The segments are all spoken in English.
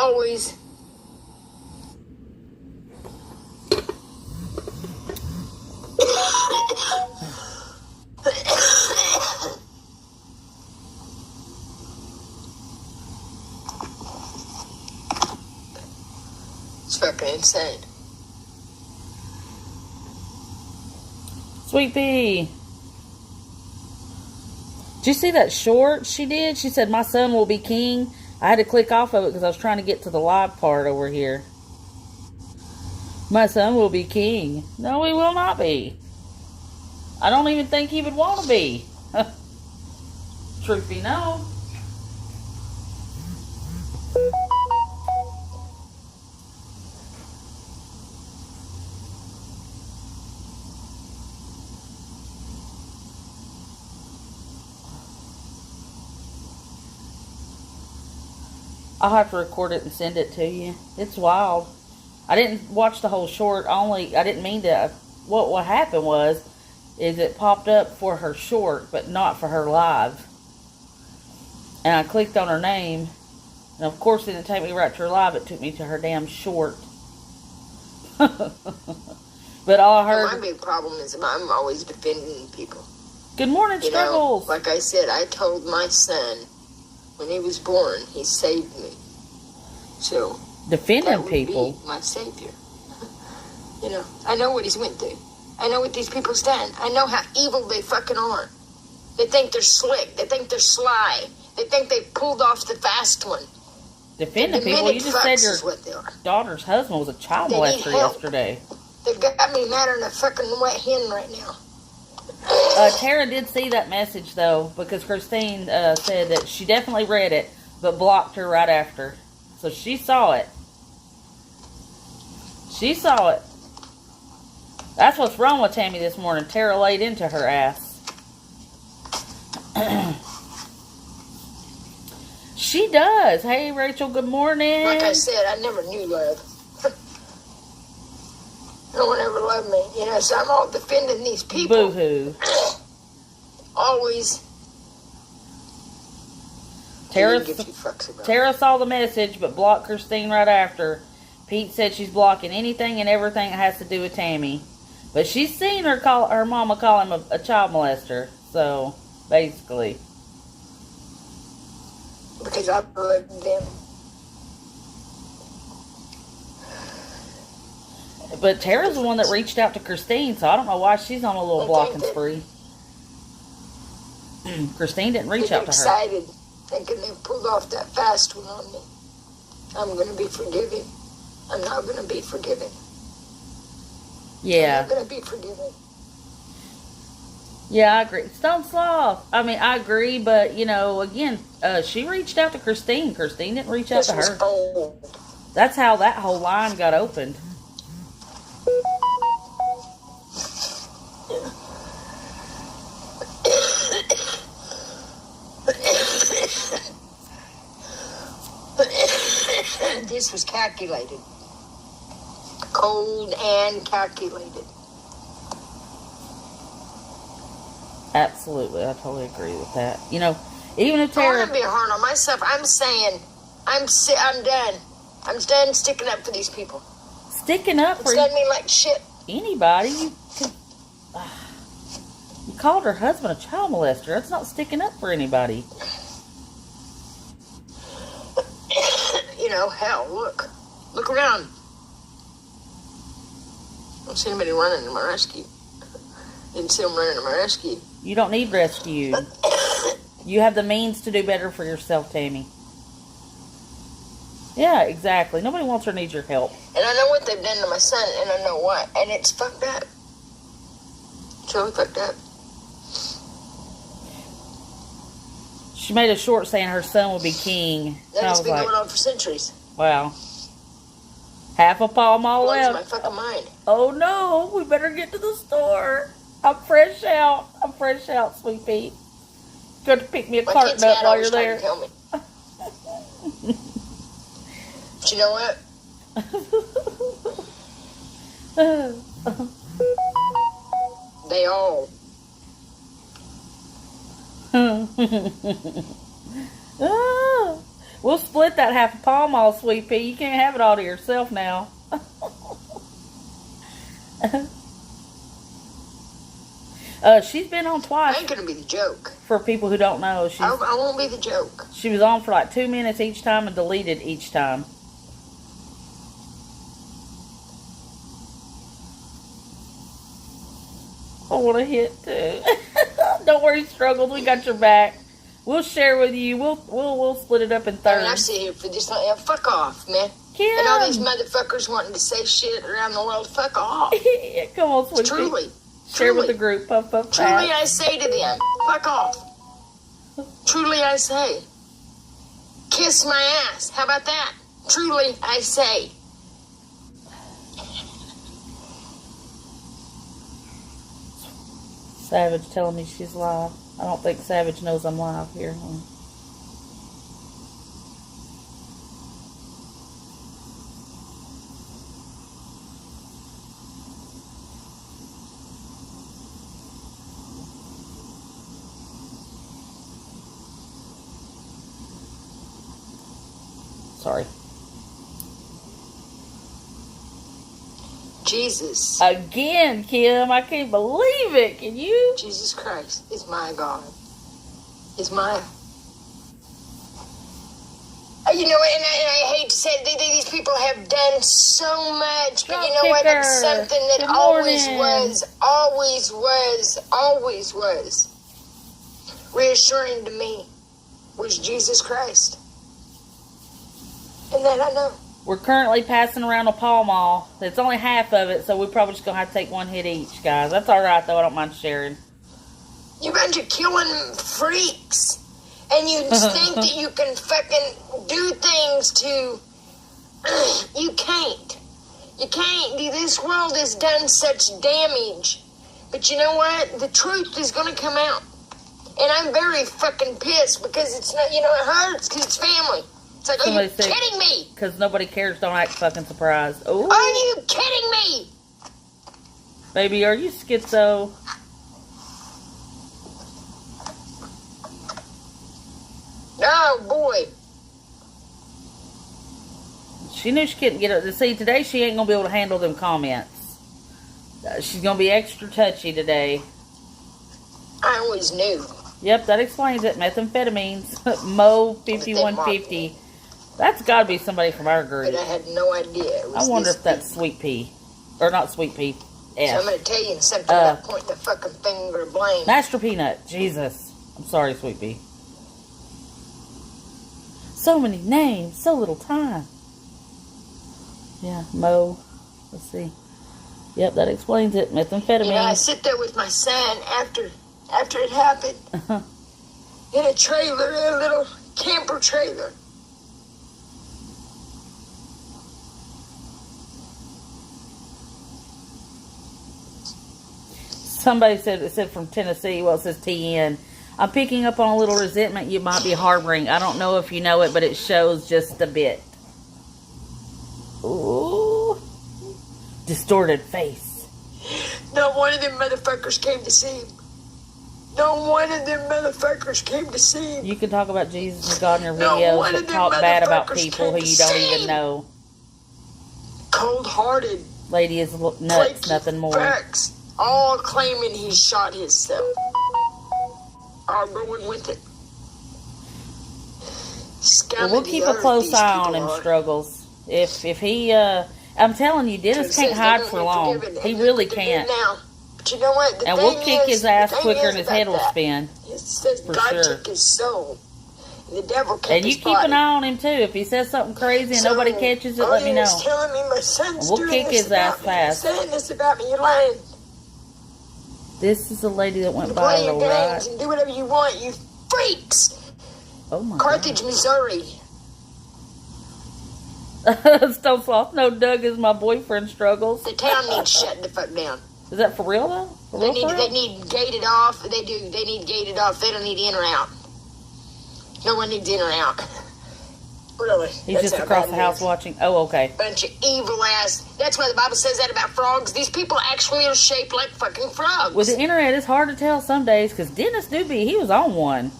always. It's fucking insane. Sweet pea. Did you see that short she did? She said, my son will be king. I had to click off of it because I was trying to get to the live part over here. My son will be king. No, he will not be. I don't even think he would want to be. Truth be known. I'll have to record it and send it to you. It's wild. I didn't watch the whole short. I didn't mean to. What happened is it popped up for her short, but not for her live. And I clicked on her name, and of course it didn't take me right to her live. It took me to her damn short. But all I heard. My big problem is I'm always defending people. Good morning, Struggles. Like I said, I told my son when he was born, he saved me. So defending that people. Would be my savior. I know what he's went through. I know what these people stand. I know how evil they fucking are. They think they're slick. They think they're sly. They think they pulled off the fast one. Defending people. You just said your daughter's husband was a child molester yesterday. They've got me madder than a fucking wet hen right now. Tara did see that message, though, because Christine said that she definitely read it, but blocked her right after. So she saw it. She saw it. That's what's wrong with Tammy this morning. Tara laid into her ass. She does. Hey, Rachel, good morning. Like I said, I never knew love. No one ever loved me, so I'm all defending these people. Boo-hoo. Always. Tara saw the message, but blocked Christine right after. Pete said she's blocking anything and everything that has to do with Tammy. But she's seen her mama call him a child molester. So, basically. Because I loved them. But Tara's the one that reached out to Christine, so I don't know why she's on a little blocking spree. Christine didn't reach out to her. Excited, thinking they pulled off that fast one on me. I'm going to be forgiving. I'm not going to be forgiving. Yeah. I'm not going to be forgiving. Yeah, I agree. Stone Sloth. I mean, I agree, but, again, she reached out to Christine. Christine didn't reach out to her. Old. That's how that whole line got opened. This was calculated. Cold and calculated. Absolutely. I totally agree with that. Even if Tara... I don't want to be hard on myself. I'm saying, I'm done. I'm done sticking up for these people. Sticking up for... It's done me like shit. Anybody. You called her husband a child molester. That's not sticking up for anybody. Hell, look around. I don't see anybody running to my rescue. Didn't see them running to my rescue. You don't need rescued. You have the means to do better for yourself, Tammy. Yeah, exactly. Nobody wants or needs your help. And I know what they've done to my son, and I know what. And it's fucked up. It's really fucked up. She made a short saying her son will be king. That's been going on for centuries. Wow. Half a Pall Mall left. My fucking mind. Oh no, we better get to the store. I'm fresh out, Sweet Pete. You have to pick me a carton up while you're there. Tell me. But you know what? They all. We'll split that half a Pall Mall, Sweet Pea. You can't have it all to yourself now. She's been on twice. I ain't gonna be the joke. For people who don't know, I won't be the joke. She was on for like 2 minutes each time and deleted each time. I want to hit too. Don't worry, Struggles. We got your back. We'll share with you. We'll split it up in thirds. I sit here for this. Fuck off, man. Kim. And all these motherfuckers wanting to say shit around the world. Fuck off. Yeah, come on, Sweetie. Truly. Share with the group. Puff, puff, Truly, I say to them, fuck off. Truly, I say. Kiss my ass. How about that? Truly, I say. Savage telling me she's live. I don't think Savage knows I'm live here. Sorry. Jesus. Again, Kim. I can't believe it. Can you? Jesus Christ is my God. Is my... You know, and I hate to say it, these people have done so much, but you know what? It's something that always was reassuring to me was Jesus Christ. And that I know. We're currently passing around a Pall Mall. It's only half of it, so we're probably just going to have to take one hit each, guys. That's all right, though. I don't mind sharing. You bunch of killing freaks. And you think that you can fucking do things to... You can't. You can't. This world has done such damage. But you know what? The truth is going to come out. And I'm very fucking pissed because it's not... You know, it hurts because it's family. It's like, are you kidding me? Because nobody cares, don't act fucking surprised. Ooh. Are you kidding me? Baby, are you schizo? Oh, boy. She knew she couldn't get it. See, today she ain't going to be able to handle them comments. She's going to be extra touchy today. I always knew. Yep, that explains it. Methamphetamines. Mo 5150. That's got to be somebody from our group. But I had no idea. I wonder if that's Sweet Pea. Or not Sweet Pea. So I'm going to tell you something about pointing the fucking finger of blame. Master Peanut. Jesus. I'm sorry, Sweet Pea. So many names. So little time. Yeah, Mo. Let's see. Yep, that explains it. Methamphetamine. You know, I sit there with my son after it happened. In a trailer, in a little camper trailer. Somebody said, it said from Tennessee, well, it says TN. I'm picking up on a little resentment you might be harboring. I don't know if you know it, but it shows just a bit. Ooh. Distorted face. Not one of them motherfuckers came to see him. Not one of them motherfuckers came to see him. You can talk about Jesus and God in your videos, but talk bad about people who you don't even know. Cold-hearted. Lady is nuts, nothing more. Facts. All claiming he shot himself. All going with it. Well, we'll keep a close eye on him, Struggles. If he, I'm telling you, Dennis can't hide for long. He really can't. But you know what? And we'll kick his ass quicker and his head will spin. It says God took his soul. The devil kept and you his keep body. an eye on him too. If he says something crazy and nobody catches it, let me know. Telling me my son's we'll kick his ass fast. Saying this about me, you're lying. This is a lady that went play viral, your right? games and do whatever you want, you freaks. Oh my Carthage, Missouri. Stone Soft. No, Doug is my boyfriend. Struggles. The town needs shutting the fuck down. Is that for real though? For real? They need gated off. They do. They need gated off. They don't need in or out. No one needs in or out. Really? He's just across the house watching. Oh, okay. Bunch of evil ass. That's why the Bible says that about frogs. These people actually are shaped like fucking frogs. With the internet, it's hard to tell some days because Dennis Doobie, he was on one.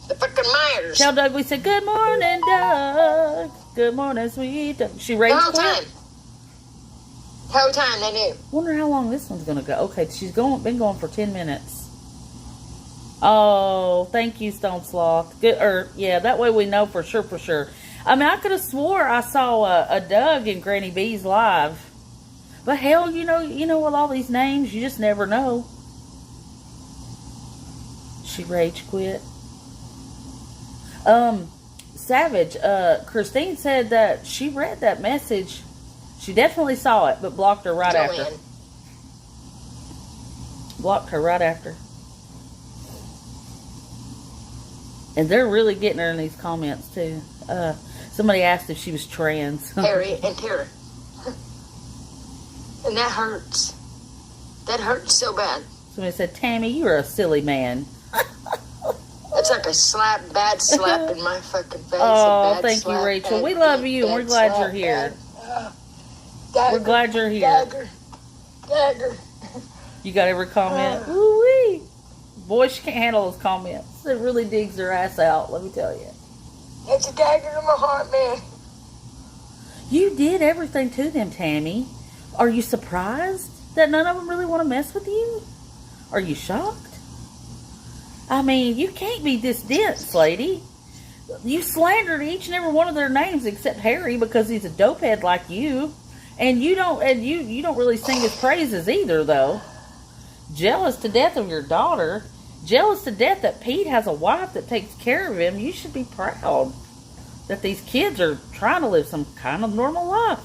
The fucking Myers. Tell Doug we said, good morning, Doug. Good morning, sweet Doug. She rage The whole quit? time. The whole time they do. Wonder how long this one's going to go. Okay, she's been going for 10 minutes. Oh, thank you, Stone Sloth. Good, yeah, that way we know for sure. I mean, I could have swore I saw a Doug in Granny B's live. But hell, you know, with all these names, you just never know. She rage quit. Savage, Christine said that she read that message. She definitely saw it, but blocked her right after. Blocked her right after. And they're really getting her in these comments, too. Somebody asked if she was trans. Harry and Tara. And that hurts. That hurts so bad. Somebody said, Tammy, you're a silly man. That's like a bad slap in my fucking face. Oh, thank you, Rachel. We love you, and we're glad you're here. We're glad you're here. Dagger. You got every comment? Woo-wee. Boy, she can't handle those comments. It really digs her ass out, let me tell you. It's a dagger in my heart, man. You did everything to them, Tammy. Are you surprised that none of them really want to mess with you? Are you shocked? I mean, you can't be this dense, lady. You slandered each and every one of their names except Harry because he's a dopehead like you. And you don't really sing his praises either, though. Jealous to death of your daughter. Jealous to death that Pete has a wife that takes care of him. You should be proud that these kids are trying to live some kind of normal life.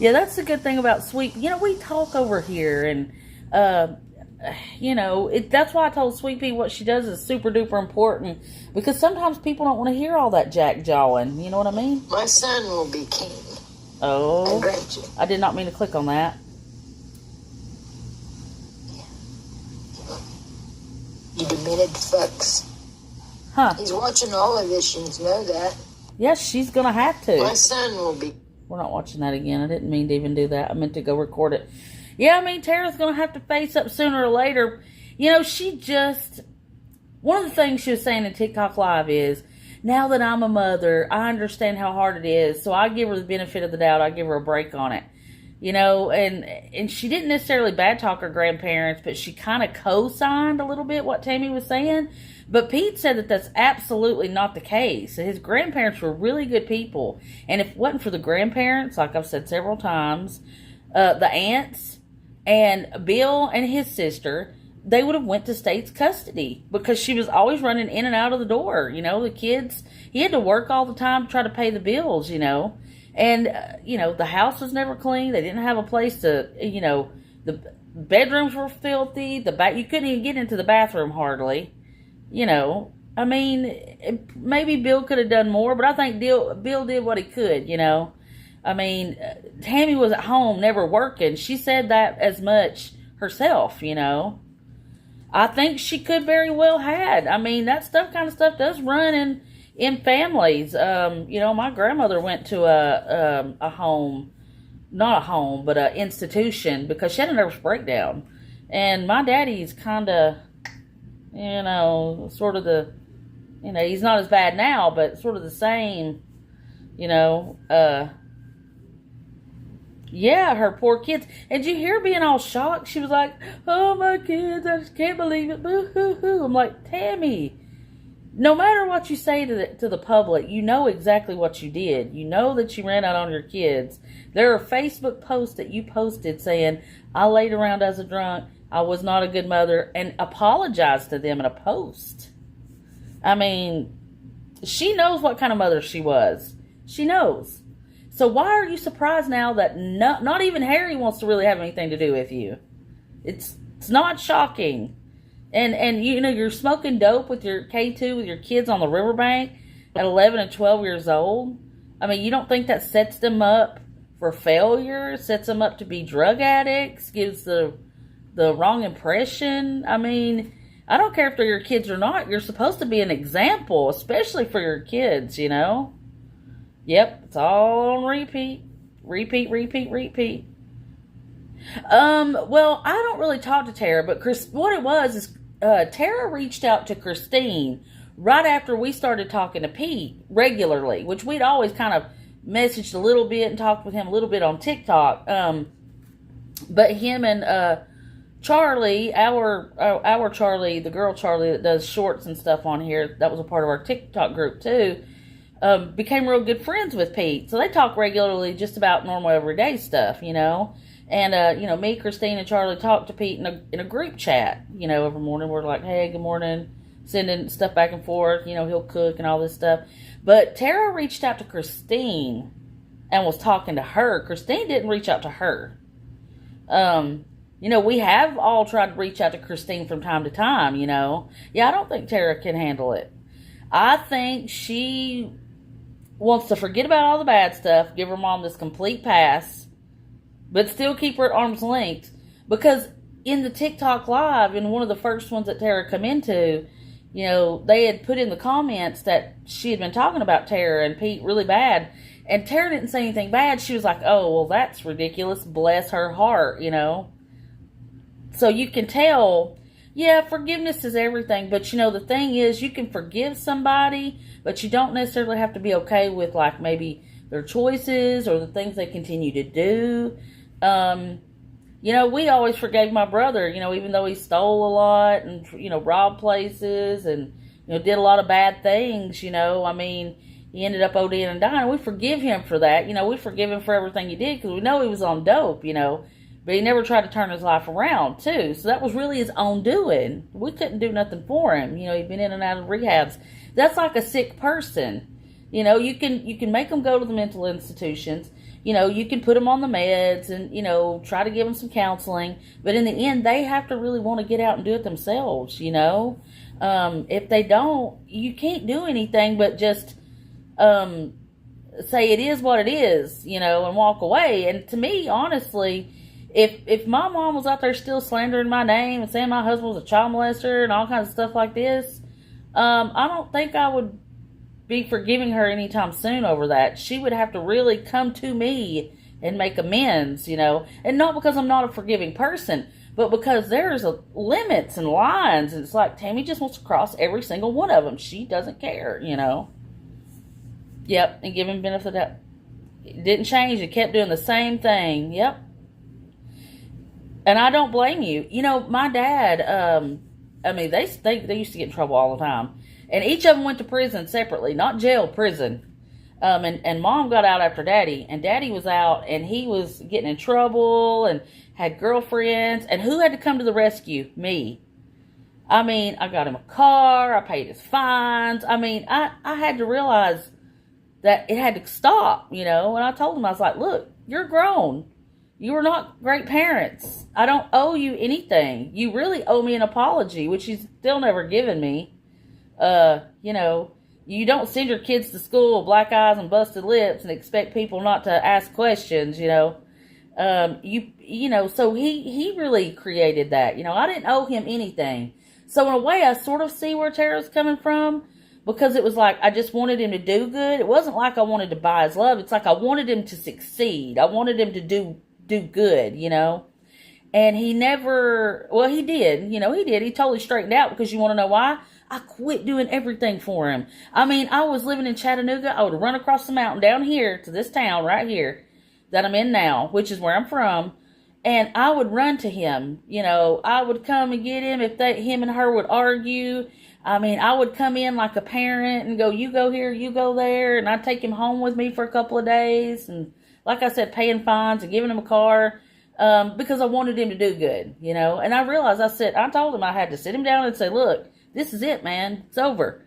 Yeah, that's the good thing about Sweet. You know, we talk over here, and, that's why I told Sweet Pea what she does is super duper important, because sometimes people don't want to hear all that jack jawing. You know what I mean? My son will be king. Oh, I did not mean to click on that. You demented fucks. Huh. He's watching all of this, you know that. Yes, she's going to have to. My son will be... We're not watching that again. I didn't mean to even do that. I meant to go record it. Yeah, I mean, Tara's going to have to face up sooner or later. You know, one of the things she was saying in TikTok Live is, now that I'm a mother, I understand how hard it is. So I give her the benefit of the doubt. I give her a break on it. You know, and she didn't necessarily bad talk her grandparents, but she kind of co-signed a little bit what Tammy was saying. But Pete said that that's absolutely not the case. His grandparents were really good people. And if it wasn't for the grandparents, like I've said several times, the aunts and Bill and his sister, they would have went to state's custody because she was always running in and out of the door. You know, the kids, he had to work all the time to try to pay the bills, you know. And, the house was never clean. They didn't have a place to, the bedrooms were filthy. You couldn't even get into the bathroom hardly. I mean, maybe Bill could have done more, but I think Bill did what he could, I mean, Tammy was at home, never working. She said that as much herself, I think she could very well had. I mean, that kind of stuff does run in families. My grandmother went to a home, not a home, but an institution because she had a nervous breakdown. And my daddy's kind of, sort of he's not as bad now, but sort of the same, yeah, her poor kids. And did you hear her being all shocked? She was like, oh, my kids, I just can't believe it. Boo-hoo-hoo. I'm like, Tammy, no matter what you say to the public, you know exactly what you did. You know that you ran out on your kids. There are Facebook posts that you posted saying, I laid around as a drunk. I was not a good mother, and apologized to them in a post. I mean, she knows what kind of mother she was. She knows. So why are you surprised now that not even Harry wants to really have anything to do with you? It's not shocking. And you're smoking dope with your K2 with your kids on the riverbank at 11 and 12 years old. I mean, you don't think that sets them up for failure, sets them up to be drug addicts, gives the wrong impression? I mean, I don't care if they're your kids or not. You're supposed to be an example, especially for your kids, Yep, it's all on repeat. Repeat. Well, I don't really talk to Tara, but what it was is Tara reached out to Christine right after we started talking to Pete regularly, which we'd always kind of messaged a little bit and talked with him a little bit on TikTok. But him and Charlie, our Charlie, the girl Charlie that does shorts and stuff on here, that was a part of our TikTok group too, became real good friends with Pete. So they talk regularly just about normal everyday stuff, you know. And, me, Christine, and Charlie talk to Pete in a group chat, every morning. We're like, hey, good morning, sending stuff back and forth. He'll cook and all this stuff. But Tara reached out to Christine and was talking to her. Christine didn't reach out to her. We have all tried to reach out to Christine from time to time, Yeah, I don't think Tara can handle it. I think she wants to forget about all the bad stuff, give her mom this complete pass, but still keep her at arm's length. Because in the TikTok live, in one of the first ones that Tara come into, they had put in the comments that she had been talking about Tara and Pete really bad. And Tara didn't say anything bad. She was like, oh, well, that's ridiculous. Bless her heart, So you can tell, yeah, forgiveness is everything. But, the thing is, you can forgive somebody, but you don't necessarily have to be okay with, like, maybe their choices or the things they continue to do. We always forgave my brother, even though he stole a lot and, robbed places and, did a lot of bad things, he ended up ODing and dying. We forgive him for that. We forgive him for everything he did because we know he was on dope, but he never tried to turn his life around, too. So that was really his own doing. We couldn't do nothing for him. He'd been in and out of rehabs. That's like a sick person. You can make them go to the mental institutions. You can put them on the meds and, try to give them some counseling. But in the end, they have to really want to get out and do it themselves, If they don't, you can't do anything but just say it is what it is, and walk away. And to me, honestly, if my mom was out there still slandering my name and saying my husband was a child molester and all kinds of stuff like this, I don't think I would be forgiving her anytime soon over that. She would have to really come to me and make amends, and not because I'm not a forgiving person, but because there's limits and lines, and it's like Tammy just wants to cross every single one of them. She doesn't care, Yep, and give him benefit of that. It didn't change. It kept doing the same thing. Yep. And I don't blame you. My dad, they used to get in trouble all the time. And each of them went to prison separately, not jail, prison. And Mom got out after Daddy, and Daddy was out, and he was getting in trouble and had girlfriends. And who had to come to the rescue? Me. I got him a car. I paid his fines. I had to realize that it had to stop, And I told him, I was like, look, you're grown. You are not great parents. I don't owe you anything. You really owe me an apology, which he's still never given me. You don't send your kids to school with black eyes and busted lips and expect people not to ask questions, So he really created that. I didn't owe him anything. So in a way, I sort of see where Tara's coming from, because it was like I just wanted him to do good. It wasn't like I wanted to buy his love. It's like I wanted him to succeed. I wanted him to do good, And he never, well, he did. He did. He totally straightened out, because you want to know why? I quit doing everything for him. I was living in Chattanooga. I would run across the mountain down here to this town right here that I'm in now, which is where I'm from. And I would run to him. I would come and get him if him and her would argue. I would come in like a parent and go, you go here, you go there. And I'd take him home with me for a couple of days. And like I said, paying fines and giving him a car, because I wanted him to do good, And I realized, I told him I had to sit him down and say, look, this is it, man. It's over.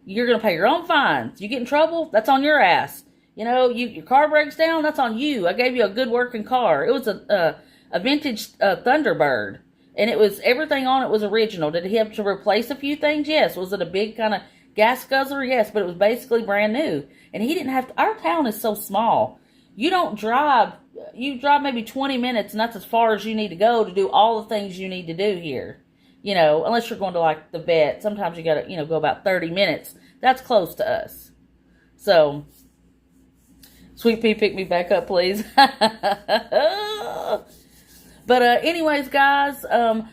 You're going to pay your own fines. You get in trouble, that's on your ass. Your car breaks down, that's on you. I gave you a good working car. It was a vintage Thunderbird. And it was, everything on it was original. Did he have to replace a few things? Yes. Was it a big kind of gas guzzler? Yes. But it was basically brand new. And he didn't have to, our town is so small. You don't drive, you drive maybe 20 minutes, and that's as far as you need to go to do all the things you need to do here. Unless you're going to like the vet. Sometimes you got to, go about 30 minutes. That's close to us. So, Sweet Pea, pick me back up, please. But anyways, guys,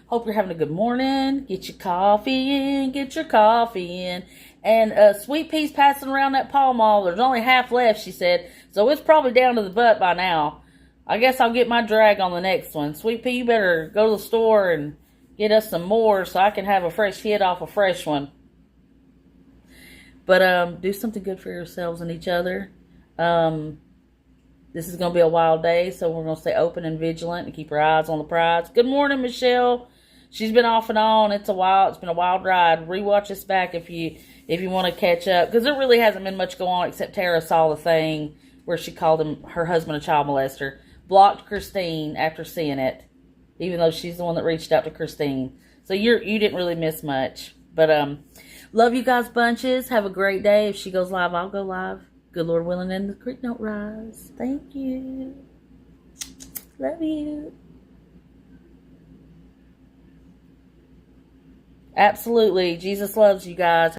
hope you're having a good morning. Get your coffee in. Get your coffee in. And Sweet Pea's passing around that Pall Mall. There's only half left, she said. So it's probably down to the butt by now. I guess I'll get my drag on the next one. Sweet Pea, you better go to the store and get us some more so I can have a fresh hit off a fresh one. But do something good for yourselves and each other. This is going to be a wild day, so we're going to stay open and vigilant and keep our eyes on the prize. Good morning, Michelle. She's been off and on. It's been a wild ride. Rewatch this back if you want to catch up, because there really hasn't been much going on except Tara saw the thing where she called her husband a child molester. Blocked Christine after seeing it, even though she's the one that reached out to Christine. So you didn't really miss much. But love you guys bunches. Have a great day. If she goes live, I'll go live. Good Lord willing, and the creek don't rise. Thank you. Love you. Absolutely. Jesus loves you guys.